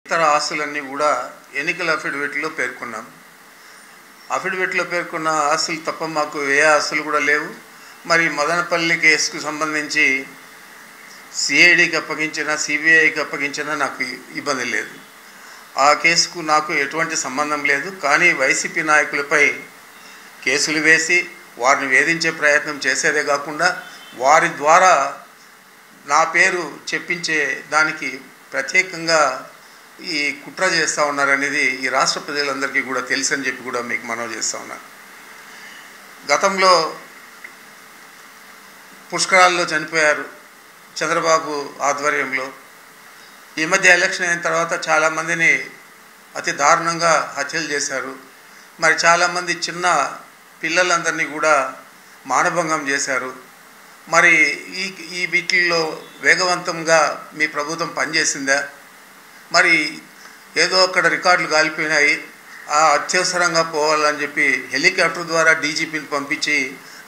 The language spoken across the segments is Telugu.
ఇతర ఆస్తులన్నీ కూడా ఎన్నికల అఫిడవిట్లో పేర్కొన్నాం. అఫిడవిట్లో పేర్కొన్న ఆస్తులు తప్ప మాకు ఏ ఆస్తులు కూడా లేవు. మరి మదనపల్లి కేసుకు సంబంధించి సిఐడికి అప్పగించిన, సిబిఐకి అప్పగించిన నాకు ఇబ్బంది లేదు. ఆ కేసుకు నాకు ఎటువంటి సంబంధం లేదు. కానీ వైసీపీ నాయకులపై కేసులు వేసి వారిని వేధించే ప్రయత్నం చేసేదే కాకుండా వారి ద్వారా నా పేరు చెప్పించే దానికి ప్రత్యేకంగా ఈ కుట్ర చేస్తూ ఉన్నారనేది ఈ రాష్ట్ర ప్రజలందరికీ కూడా తెలుసని చెప్పి కూడా మీకు మనవి చేస్తూ ఉన్నాను. గతంలో పుష్కరాల్లో చనిపోయారు చంద్రబాబు ఆధ్వర్యంలో. ఈ మధ్య ఎలక్షన్ అయిన తర్వాత చాలామందిని అతి దారుణంగా హత్యలు చేశారు. మరి చాలామంది చిన్న పిల్లలందరినీ కూడా మానభంగం చేశారు. మరి ఈ వీటిల్లో వేగవంతంగా మీ ప్రభుత్వం పనిచేసిందా? మరి ఏదో అక్కడ రికార్డులు కాలిపోయినాయి, అత్యవసరంగా పోవాలని చెప్పి హెలికాప్టర్ ద్వారా డీజీపీని పంపించి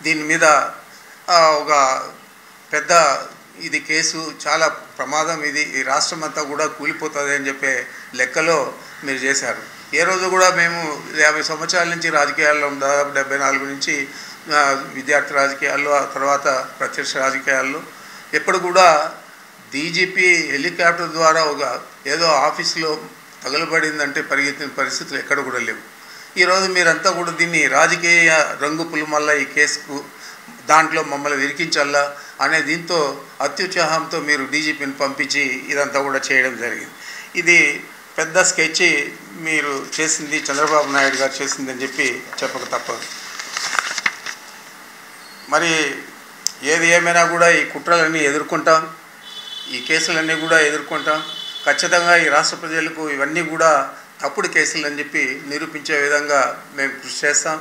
దీని మీద ఒక పెద్ద ఇది కేసు చాలా ప్రమాదం, ఇది ఈ రాష్ట్రం అంతా కూడా కూలిపోతుంది అని చెప్పే లెక్కలో మీరు చేశారు. ఏ రోజు కూడా మేము 50 సంవత్సరాల నుంచి రాజకీయాల్లో, దాదాపు 74 నుంచి విద్యార్థి రాజకీయాల్లో, ఆ తర్వాత ప్రత్యక్ష రాజకీయాల్లో ఎప్పుడు కూడా డీజీపీ హెలికాప్టర్ ద్వారా ఒక ఏదో ఆఫీసులో తగలబడిందంటే పరిగెత్తిన పరిస్థితులు ఎక్కడ కూడా లేవు. ఈరోజు మీరంతా కూడా దీన్ని రాజకీయ రంగు పులుమల్లా ఈ కేసుకు దాంట్లో మమ్మల్ని విరికించాలా అనే దీంతో అత్యుత్సాహంతో మీరు డీజీపీని పంపించి ఇదంతా కూడా చేయడం జరిగింది. ఇది పెద్ద స్కెచ్ మీరు చేసింది, చంద్రబాబు నాయుడు గారు చేసిందని చెప్పి చెప్పక తప్పదు. మరి ఏది ఏమైనా కూడా ఈ కుట్రలన్నీ ఎదుర్కొంటాం, ఈ కేసులన్నీ కూడా ఎదుర్కొంటాం. ఖచ్చితంగా ఈ రాష్ట్ర ప్రజలకు ఇవన్నీ కూడా తప్పుడు కేసులు అని చెప్పి నిరూపించే విధంగా మేము కృషి చేస్తాం.